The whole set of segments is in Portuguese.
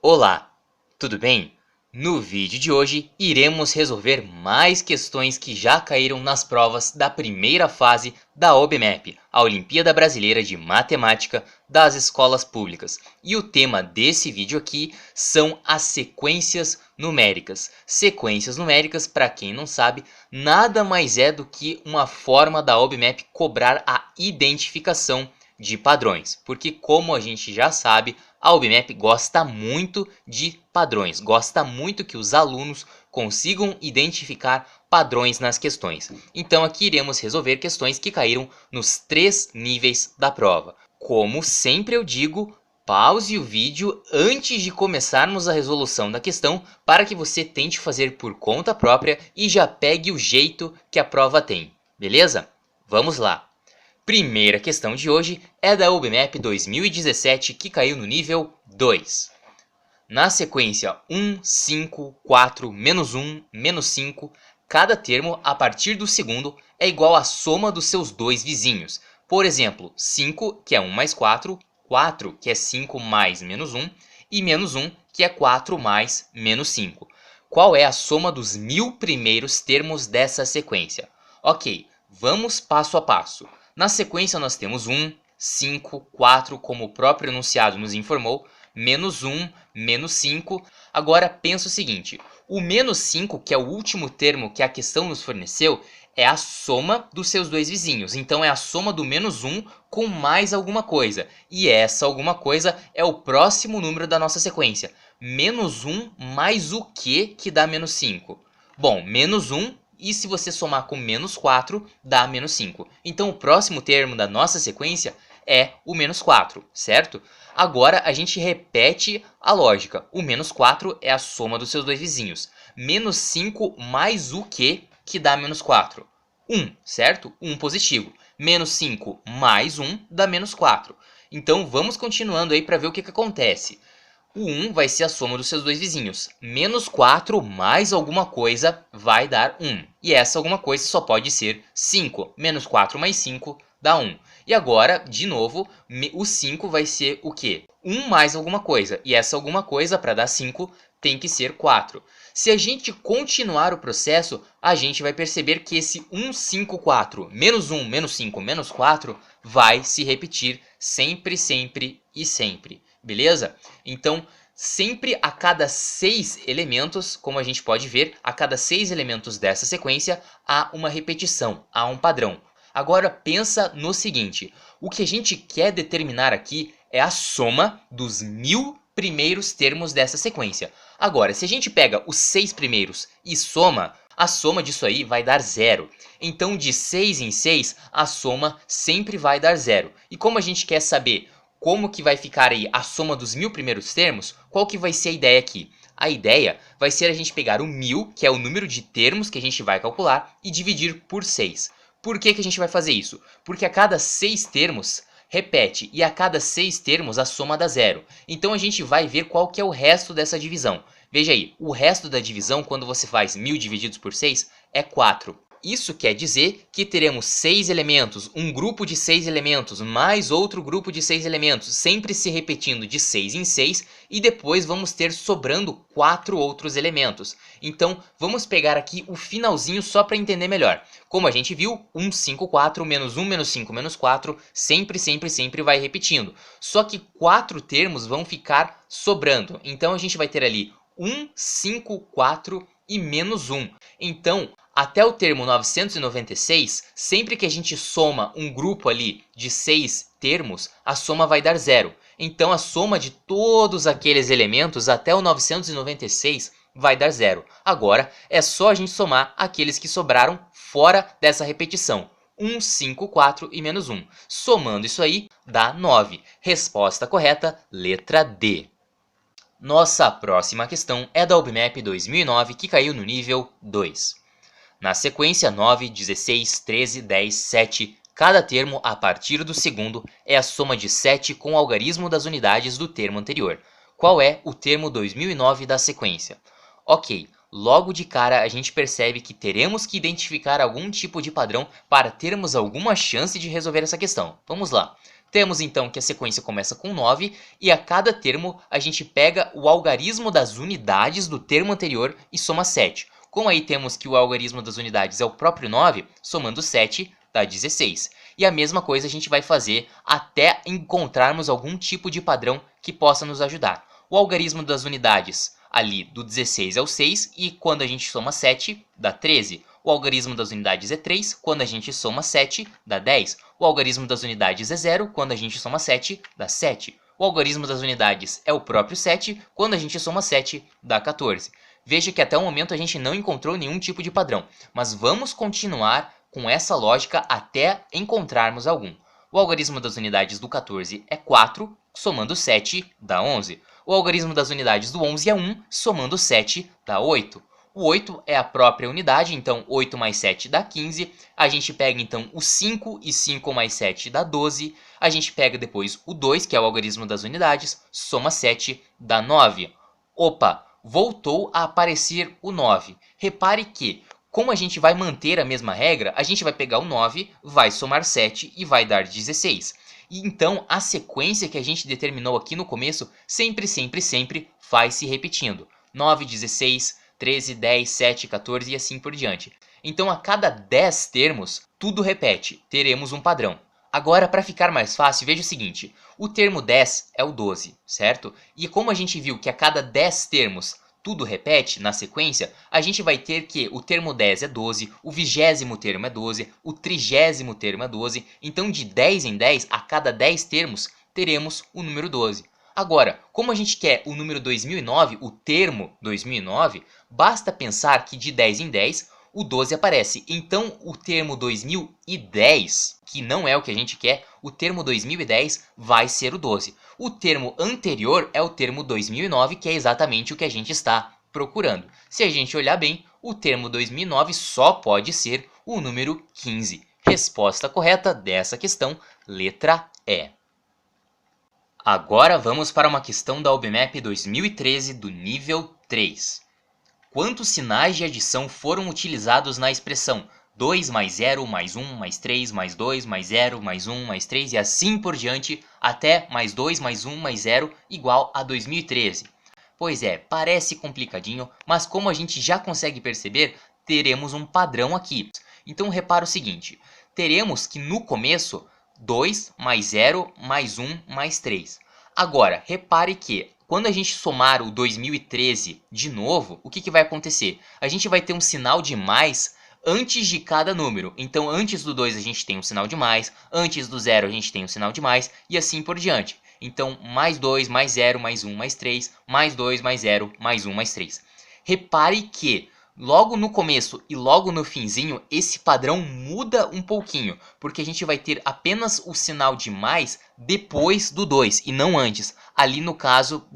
Olá, tudo bem? No vídeo de hoje, iremos resolver mais questões que já caíram nas provas da primeira fase da OBMEP, a Olimpíada Brasileira de Matemática das Escolas Públicas. E o tema desse vídeo aqui são as sequências numéricas. Sequências numéricas, para quem não sabe, nada mais é do que uma forma da OBMEP cobrar a identificação de padrões, porque como a gente já sabe, a OBMEP gosta muito de padrões, gosta muito que os alunos consigam identificar padrões nas questões. Então aqui iremos resolver questões que caíram nos 3 níveis da prova. Como sempre eu digo, pause o vídeo antes de começarmos a resolução da questão para que você tente fazer por conta própria e já pegue o jeito que a prova tem, beleza? Vamos lá! Primeira questão de hoje é da OBMEP 2017 que caiu no nível 2. Na sequência 1, 5, 4, menos 1, menos 5, cada termo a partir do segundo é igual à soma dos seus dois vizinhos. Por exemplo, 5, que é 1 mais 4, 4, que é 5 mais menos 1, e menos 1, que é 4 mais menos 5. Qual é a soma dos 1000 primeiros termos dessa sequência? Ok, vamos passo a passo. Na sequência nós temos 1, 5, 4, como o próprio enunciado nos informou, menos 1, menos 5. Agora pensa o seguinte, o menos 5, que é o último termo que a questão nos forneceu, é a soma dos seus dois vizinhos. Então é a soma do menos 1 com mais alguma coisa. E essa alguma coisa é o próximo número da nossa sequência. Menos 1 mais o que dá menos 5? Bom, menos 1. E se você somar com menos 4, dá menos 5. Então o próximo termo da nossa sequência é o menos 4, certo? Agora a gente repete a lógica. O menos 4 é a soma dos seus dois vizinhos. Menos 5 mais o que dá menos 4? 1, certo? 1 positivo. Menos 5 mais 1 dá menos 4. Então vamos continuando aí para ver o que acontece. O 1 vai ser a soma dos seus dois vizinhos. Menos 4 mais alguma coisa vai dar 1. E essa alguma coisa só pode ser 5. Menos 4 mais 5 dá 1. E agora, de novo, o 5 vai ser o quê? 1 mais alguma coisa. E essa alguma coisa, para dar 5, tem que ser 4. Se a gente continuar o processo, a gente vai perceber que esse 1, 5, 4, menos 1, menos 5, menos 4, vai se repetir sempre, sempre e sempre. Beleza? Então, sempre a cada 6 elementos, como a gente pode ver, a cada 6 elementos dessa sequência, há uma repetição, há um padrão. Agora pensa no seguinte, o que a gente quer determinar aqui é a soma dos 1000 primeiros termos dessa sequência. Agora, se a gente pega os 6 primeiros e soma, a soma disso aí vai dar 0. Então, de 6 em 6, a soma sempre vai dar 0. E como a gente quer saber como que vai ficar aí a soma dos 1000 primeiros termos, qual que vai ser a ideia aqui? A ideia vai ser a gente pegar o 1000, que é o número de termos que a gente vai calcular, e dividir por 6. Por que a gente vai fazer isso? Porque a cada 6 termos repete, e a cada 6 termos a soma dá 0. Então a gente vai ver qual que é o resto dessa divisão. Veja aí, o resto da divisão, quando você faz 1000 divididos por 6, é 4. Isso quer dizer que teremos 6 elementos, um grupo de 6 elementos, mais outro grupo de 6 elementos, sempre se repetindo de 6 em 6, e depois vamos ter sobrando 4 outros elementos. Então, vamos pegar aqui o finalzinho só para entender melhor. Como a gente viu, 1, 5, 4, menos 1, menos 5, menos 4, sempre, sempre, sempre vai repetindo. Só que 4 termos vão ficar sobrando. Então, a gente vai ter ali 1, 5, 4 e menos 1. Então, até o termo 996, sempre que a gente soma um grupo ali de 6 termos, a soma vai dar 0. Então a soma de todos aqueles elementos até o 996 vai dar 0. Agora é só a gente somar aqueles que sobraram fora dessa repetição. 1, 5, 4 e menos 1. Somando isso aí, dá 9. Resposta correta, letra D. Nossa próxima questão é da OBMEP 2009, que caiu no nível 2. Na sequência 9, 16, 13, 10, 7, cada termo a partir do segundo é a soma de 7 com o algarismo das unidades do termo anterior. Qual é o termo 2009 da sequência? Ok, logo de cara a gente percebe que teremos que identificar algum tipo de padrão para termos alguma chance de resolver essa questão. Vamos lá. Temos então que a sequência começa com 9 e a cada termo a gente pega o algarismo das unidades do termo anterior e soma 7. Como aí temos que o algarismo das unidades é o próprio 9, somando 7 dá 16. E a mesma coisa a gente vai fazer até encontrarmos algum tipo de padrão que possa nos ajudar. O algarismo das unidades ali do 16 é o 6 e quando a gente soma 7 dá 13. O algarismo das unidades é 3, quando a gente soma 7 dá 10. O algarismo das unidades é 0, quando a gente soma 7 dá 7. O algarismo das unidades é o próprio 7, quando a gente soma 7 dá 14. Veja que até o momento a gente não encontrou nenhum tipo de padrão, mas vamos continuar com essa lógica até encontrarmos algum. O algarismo das unidades do 14 é 4, somando 7 dá 11. O algarismo das unidades do 11 é 1, somando 7 dá 8. O 8 é a própria unidade, então 8 mais 7 dá 15. A gente pega então o 5 e 5 mais 7 dá 12. A gente pega depois o 2, que é o algarismo das unidades, soma 7 dá 9. Opa, voltou a aparecer o 9. Repare que, como a gente vai manter a mesma regra, a gente vai pegar o 9, vai somar 7 e vai dar 16. E então a sequência que a gente determinou aqui no começo sempre vai se repetindo. 9, 16, 13, 10, 7, 14 e assim por diante. Então a cada 10 termos, tudo repete, teremos um padrão. Agora, para ficar mais fácil, veja o seguinte, o termo 10 é o 12, certo? E como a gente viu que a cada 10 termos tudo repete na sequência, a gente vai ter que o termo 10 é 12, o 20º termo é 12, o 30º termo é 12, então de 10 em 10, a cada 10 termos, teremos o número 12. Agora, como a gente quer o número 2009, o termo 2009, basta pensar que de 10 em 10, o 12 aparece. Então, o termo 2010, que não é o que a gente quer, o termo 2010 vai ser o 12. O termo anterior é o termo 2009, que é exatamente o que a gente está procurando. Se a gente olhar bem, o termo 2009 só pode ser o número 15. Resposta correta dessa questão, letra E. Agora vamos para uma questão da OBMAP 2013 do nível 3. Quantos sinais de adição foram utilizados na expressão 2 mais 0 mais 1 mais 3 mais 2 mais 0 mais 1 mais 3 e assim por diante até mais 2 mais 1 mais 0 igual a 2013? Pois é, parece complicadinho, mas como a gente já consegue perceber, teremos um padrão aqui. Então repara o seguinte, teremos que no começo 2 mais 0 mais 1 mais 3. Agora, repare que quando a gente somar o 2013 de novo, o que vai acontecer? A gente vai ter um sinal de mais antes de cada número. Então, antes do 2 a gente tem um sinal de mais, antes do 0 a gente tem um sinal de mais e assim por diante. Então, mais 2, mais 0, mais 1, mais 3, mais 2, mais 0, mais 1, mais 3. Repare que logo no começo e logo no finzinho, esse padrão muda um pouquinho, porque a gente vai ter apenas o sinal de mais depois do 2 e não antes, ali no caso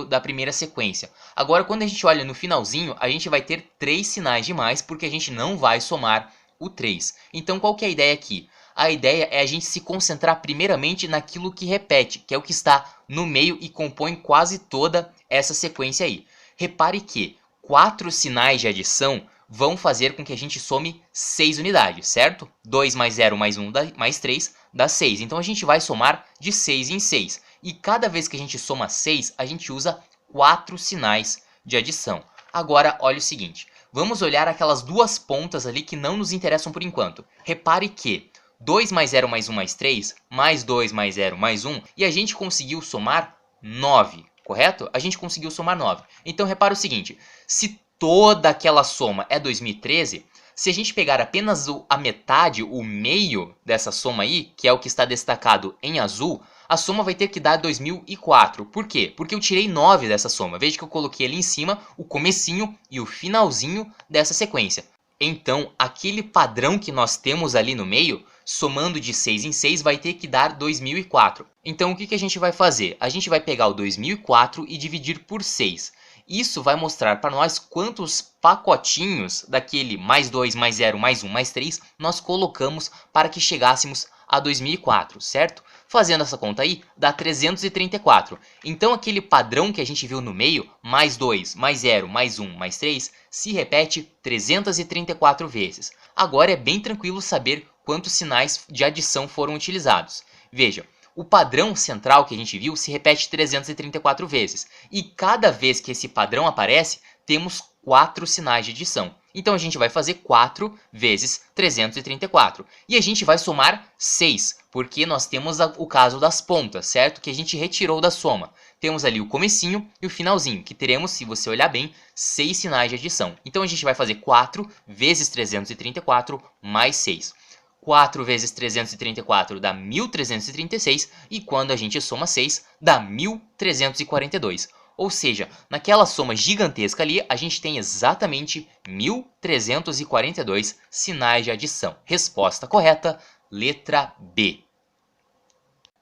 da primeira sequência. Agora, quando a gente olha no finalzinho, a gente vai ter 3 sinais de mais, porque a gente não vai somar o 3. Então, qual que é a ideia aqui? A ideia é a gente se concentrar primeiramente naquilo que repete, que é o que está no meio e compõe quase toda essa sequência aí. Repare que 4 sinais de adição vão fazer com que a gente some 6 unidades, certo? 2 mais 0 mais 1 mais 3 dá 6. Então a gente vai somar de 6 em 6. E cada vez que a gente soma 6, a gente usa 4 sinais de adição. Agora, olha o seguinte. Vamos olhar aquelas duas pontas ali que não nos interessam por enquanto. Repare que 2 mais 0 mais 1 mais 3, mais 2 mais 0 mais 1, e a gente conseguiu somar 9. Correto? A gente conseguiu somar 9. Então, repara o seguinte, se toda aquela soma é 2013, se a gente pegar apenas a metade, o meio dessa soma aí, que é o que está destacado em azul, a soma vai ter que dar 2004. Por quê? Porque eu tirei 9 dessa soma. Veja que eu coloquei ali em cima o comecinho e o finalzinho dessa sequência. Então, aquele padrão que nós temos ali no meio, somando de 6 em 6, vai ter que dar 2004. Então, o que a gente vai fazer? A gente vai pegar o 2004 e dividir por 6. Isso vai mostrar para nós quantos pacotinhos daquele mais 2, mais 0, mais 1, mais 3 nós colocamos para que chegássemos a 2004, certo? Fazendo essa conta aí, dá 334. Então, aquele padrão que a gente viu no meio, mais 2, mais 0, mais 1, mais 3, se repete 334 vezes. Agora é bem tranquilo saber quantos sinais de adição foram utilizados. Veja, O padrão central que a gente viu se repete 334 vezes, e cada vez que esse padrão aparece, temos 4 sinais de adição. Então a gente vai fazer 4 vezes 334, e a gente vai somar 6, porque nós temos o caso das pontas, certo? Que a gente retirou da soma. Temos ali o comecinho e o finalzinho, que teremos, se você olhar bem, 6 sinais de adição. Então a gente vai fazer 4 vezes 334 mais 6. 4 vezes 334 dá 1.336 e quando a gente soma 6 dá 1.342. Ou seja, naquela soma gigantesca ali, a gente tem exatamente 1.342 sinais de adição. Resposta correta, letra B.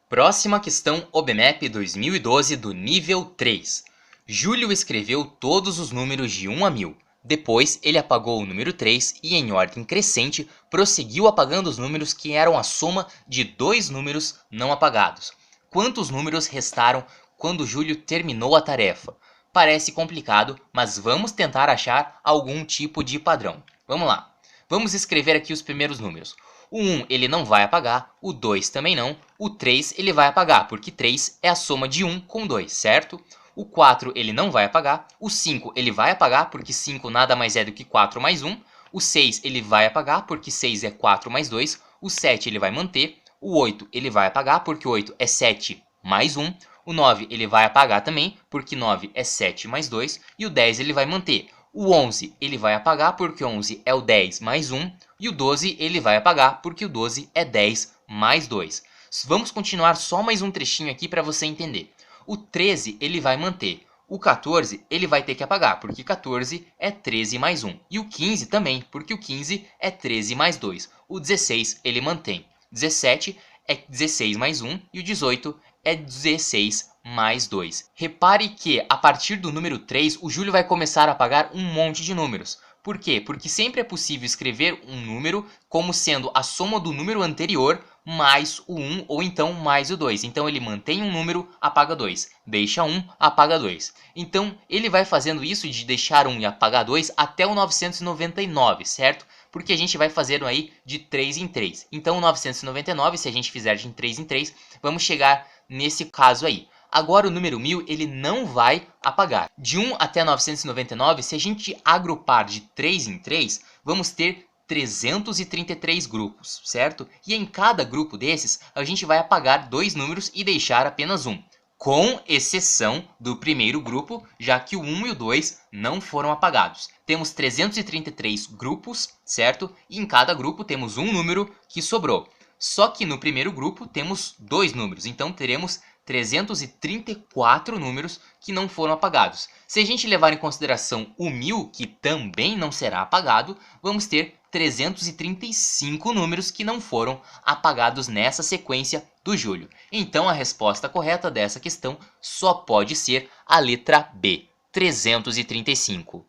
Próxima questão OBMEP 2012 do nível 3. Júlio escreveu todos os números de 1 a 1000. Depois, ele apagou o número 3 e, em ordem crescente, prosseguiu apagando os números que eram a soma de 2 números não apagados. Quantos números restaram quando Júlio terminou a tarefa? Parece complicado, mas vamos tentar achar algum tipo de padrão. Vamos lá. Vamos escrever aqui os primeiros números. O 1 ele não vai apagar, o 2 também não, o 3 ele vai apagar, porque 3 é a soma de 1 com 2, certo? O 4 ele não vai apagar, o 5 ele vai apagar, porque 5 nada mais é do que 4 mais 1, o 6 ele vai apagar, porque 6 é 4 mais 2, o 7 ele vai manter, o 8 ele vai apagar, porque 8 é 7 mais 1, o 9 ele vai apagar também, porque 9 é 7 mais 2, e o 10 ele vai manter. O 11 ele vai apagar, porque 11 é o 10 mais 1, e o 12 ele vai apagar, porque o 12 é 10 mais 2. Vamos continuar só mais um trechinho aqui para você entender. O 13 ele vai manter, o 14 ele vai ter que apagar, porque 14 é 13 mais 1. E o 15 também, porque o 15 é 13 mais 2. O 16 ele mantém, 17 é 16 mais 1 e o 18 é 16 mais 2. Repare que a partir do número 3 o Júlio vai começar a apagar um monte de números. Por quê? Porque sempre é possível escrever um número como sendo a soma do número anterior mais o 1 ou então mais o 2. Então ele mantém um número, apaga 2. Deixa 1, apaga 2. Então ele vai fazendo isso de deixar 1 e apagar 2 até o 999, certo? Porque a gente vai fazendo aí de 3 em 3. Então o 999, se a gente fizer de 3 em 3, vamos chegar nesse caso aí. Agora o número 1000 ele não vai apagar. De 1 até 999, se a gente agrupar de 3 em 3, vamos ter 333 grupos, certo? E em cada grupo desses, a gente vai apagar 2 números e deixar apenas um. Com exceção do primeiro grupo, já que o 1 e o 2 não foram apagados. Temos 333 grupos, certo? E em cada grupo temos um número que sobrou. Só que no primeiro grupo temos 2 números, então teremos 334 números que não foram apagados. Se a gente levar em consideração o 1000, que também não será apagado, vamos ter 335 números que não foram apagados nessa sequência do Júlio. Então a resposta correta dessa questão só pode ser a letra B, 335.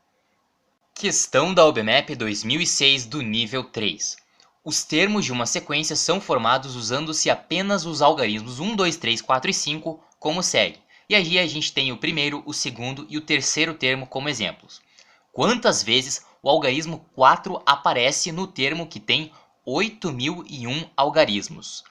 Questão da OBMEP 2006 do nível 3. Os termos de uma sequência são formados usando-se apenas os algarismos 1, 2, 3, 4 e 5 como segue. E aí a gente tem o primeiro, o segundo e o terceiro termo como exemplos. Quantas vezes o algarismo 4 aparece no termo que tem 8.001 algarismos?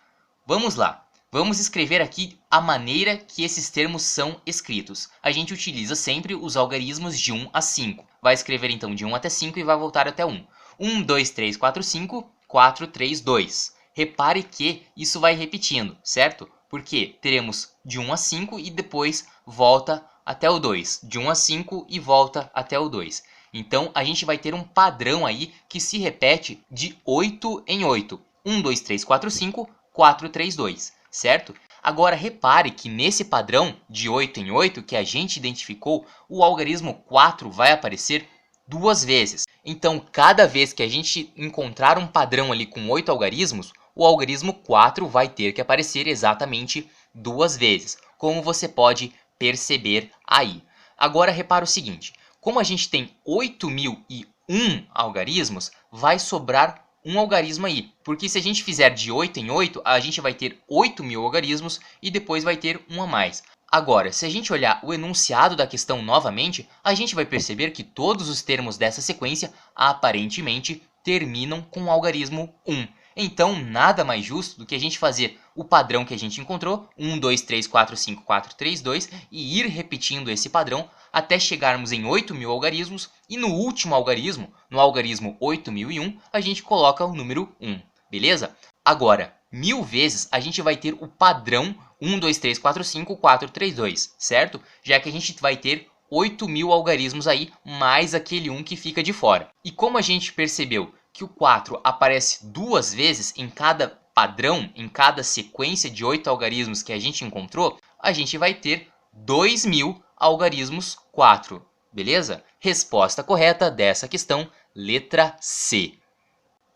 Vamos lá. Vamos escrever aqui a maneira que esses termos são escritos. A gente utiliza sempre os algarismos de 1 a 5. Vai escrever então de 1 até 5 e vai voltar até 1. 1, 2, 3, 4, 5, 4, 3, 2. Repare que isso vai repetindo, certo? Porque teremos de 1 a 5 e depois volta até o 2. De 1 a 5 e volta até o 2. Então a gente vai ter um padrão aí que se repete de 8 em 8. 1, 2, 3, 4, 5, 4, 3, 2. Certo? Agora repare que nesse padrão de 8 em 8 que a gente identificou, o algarismo 4 vai aparecer 2 vezes. Então cada vez que a gente encontrar um padrão ali com 8 algarismos, o algarismo 4 vai ter que aparecer exatamente 2 vezes, como você pode perceber aí. Agora repara o seguinte, como a gente tem 8.001 algarismos, vai sobrar um algarismo aí, porque se a gente fizer de 8 em 8, a gente vai ter 8.000 algarismos e depois vai ter um a mais. Agora, se a gente olhar o enunciado da questão novamente, a gente vai perceber que todos os termos dessa sequência aparentemente terminam com o algarismo 1. Então, nada mais justo do que a gente fazer o padrão que a gente encontrou, 1, 2, 3, 4, 5, 4, 3, 2, e ir repetindo esse padrão até chegarmos em 8.000 algarismos, e no último algarismo, no algarismo 8001, a gente coloca o número 1, beleza? Agora, 1000 vezes a gente vai ter o padrão 1, 2, 3, 4, 5, 4, 3, 2, certo? Já que a gente vai ter 8.000 algarismos aí, mais aquele 1 que fica de fora. E como a gente percebeu que o 4 aparece 2 vezes em cada padrão, em cada sequência de 8 algarismos que a gente encontrou, a gente vai ter 2.000 algarismos 4, beleza? Resposta correta dessa questão, letra C.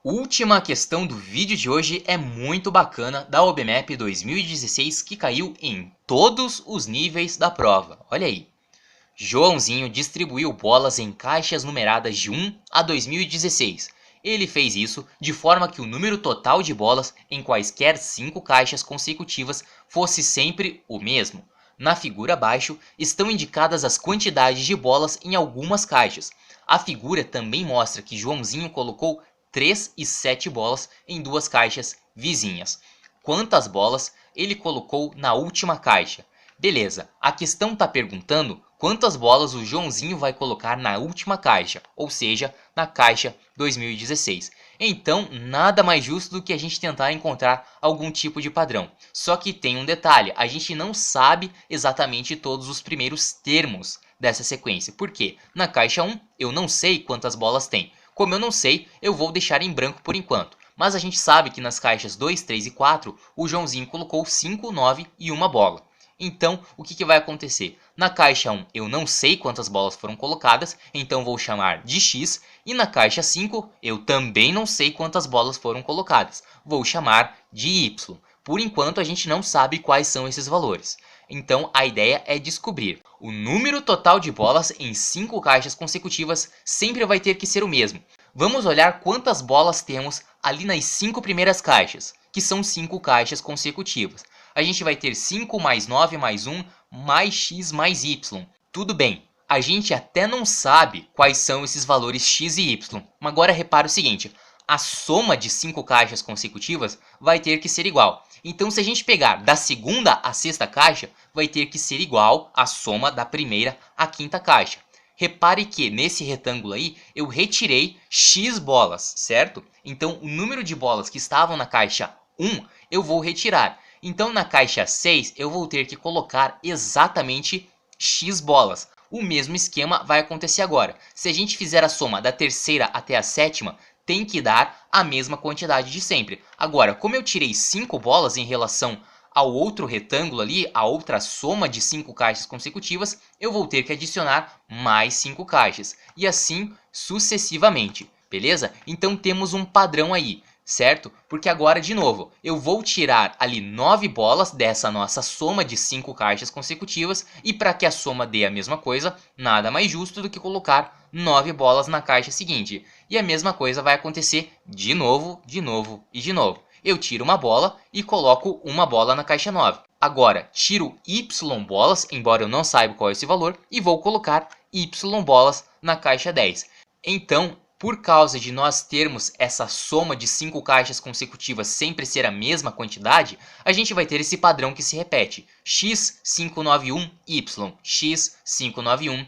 Última questão do vídeo de hoje é muito bacana, da OBMEP 2016, que caiu em todos os níveis da prova. Olha aí. Joãozinho distribuiu bolas em caixas numeradas de 1 a 2016. Ele fez isso de forma que o número total de bolas em quaisquer 5 caixas consecutivas fosse sempre o mesmo. Na figura abaixo estão indicadas as quantidades de bolas em algumas caixas. A figura também mostra que Joãozinho colocou 3 e 7 bolas em 2 caixas vizinhas. Quantas bolas ele colocou na última caixa? Beleza, a questão está perguntando quantas bolas o Joãozinho vai colocar na última caixa, ou seja, na caixa 2016. Então, nada mais justo do que a gente tentar encontrar algum tipo de padrão. Só que tem um detalhe, a gente não sabe exatamente todos os primeiros termos dessa sequência. Por quê? Na caixa 1, eu não sei quantas bolas tem. Como eu não sei, eu vou deixar em branco por enquanto. Mas a gente sabe que nas caixas 2, 3 e 4, o Joãozinho colocou 5, 9 e uma bola. Então, o que vai acontecer? Na caixa 1, eu não sei quantas bolas foram colocadas, então vou chamar de X. E na caixa 5, eu também não sei quantas bolas foram colocadas, vou chamar de Y. Por enquanto, a gente não sabe quais são esses valores. Então, a ideia é descobrir. O número total de bolas em 5 caixas consecutivas sempre vai ter que ser o mesmo. Vamos olhar quantas bolas temos ali nas 5 primeiras caixas, que são 5 caixas consecutivas. A gente vai ter 5 mais 9 mais 1 mais x mais y. Tudo bem, a gente até não sabe quais são esses valores x e y. Mas agora repara o seguinte, a soma de 5 caixas consecutivas vai ter que ser igual. Então se a gente pegar da segunda à sexta caixa, vai ter que ser igual à soma da primeira à quinta caixa. Repare que nesse retângulo aí eu retirei x bolas, certo? Então o número de bolas que estavam na caixa 1 eu vou retirar. Então na caixa 6 eu vou ter que colocar exatamente x bolas. O mesmo esquema vai acontecer agora. Se a gente fizer a soma da terceira até a sétima, tem que dar a mesma quantidade de sempre. Agora, como eu tirei 5 bolas em relação ao outro retângulo ali, a outra soma de 5 caixas consecutivas, eu vou ter que adicionar mais 5 caixas. E assim sucessivamente, beleza? Então temos um padrão aí, certo? Porque agora, de novo, eu vou tirar ali 9 bolas dessa nossa soma de 5 caixas consecutivas, e para que a soma dê a mesma coisa, nada mais justo do que colocar 9 bolas na caixa seguinte. E a mesma coisa vai acontecer de novo, de novo e de novo. Eu tiro uma bola e coloco uma bola na caixa 9. Agora, tiro y bolas, embora eu não saiba qual é esse valor, e vou colocar y bolas na caixa 10. Então, por causa de nós termos essa soma de 5 caixas consecutivas sempre ser a mesma quantidade, a gente vai ter esse padrão que se repete. x591y, x591y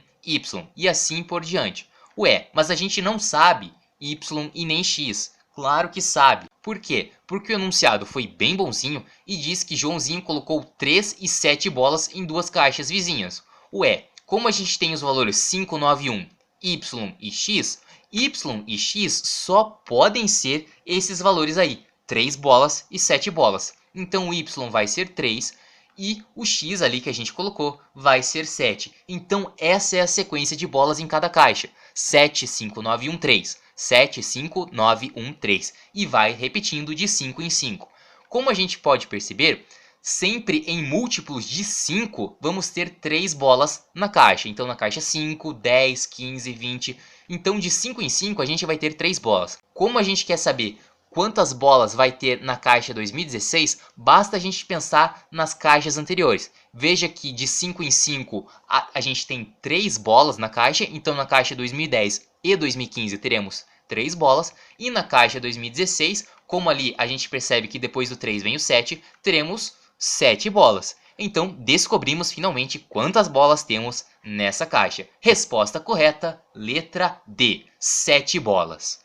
e assim por diante. Ué, mas a gente não sabe y e nem x. Claro que sabe. Por quê? Porque o enunciado foi bem bonzinho e diz que Joãozinho colocou 3 e 7 bolas em 2 caixas vizinhas. Ué, como a gente tem os valores 591, y e x, y e x só podem ser esses valores aí, 3 bolas e 7 bolas. Então o y vai ser 3 e o x ali que a gente colocou vai ser 7. Então essa é a sequência de bolas em cada caixa. 7, 5, 9, 1, 3. 7, 5, 9, 1, 3. E vai repetindo de 5 em 5. Como a gente pode perceber, sempre em múltiplos de 5 vamos ter 3 bolas na caixa. Então na caixa 5, 10, 15, 20. Então de 5 em 5 a gente vai ter 3 bolas. Como a gente quer saber quantas bolas vai ter na caixa 2016, basta a gente pensar nas caixas anteriores. Veja que de 5 em 5 a gente tem 3 bolas na caixa, então na caixa 2010 e 2015 teremos 3 bolas, e na caixa 2016, como ali a gente percebe que depois do 3 vem o 7, teremos 7 bolas. Então, descobrimos finalmente quantas bolas temos nessa caixa. Resposta correta, letra D, 7 bolas.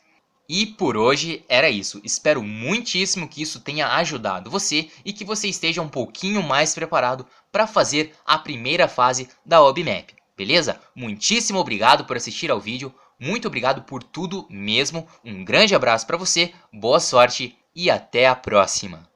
E por hoje era isso. Espero muitíssimo que isso tenha ajudado você e que você esteja um pouquinho mais preparado para fazer a primeira fase da OBMAP, beleza? Muitíssimo obrigado por assistir ao vídeo, muito obrigado por tudo mesmo, um grande abraço para você, boa sorte e até a próxima!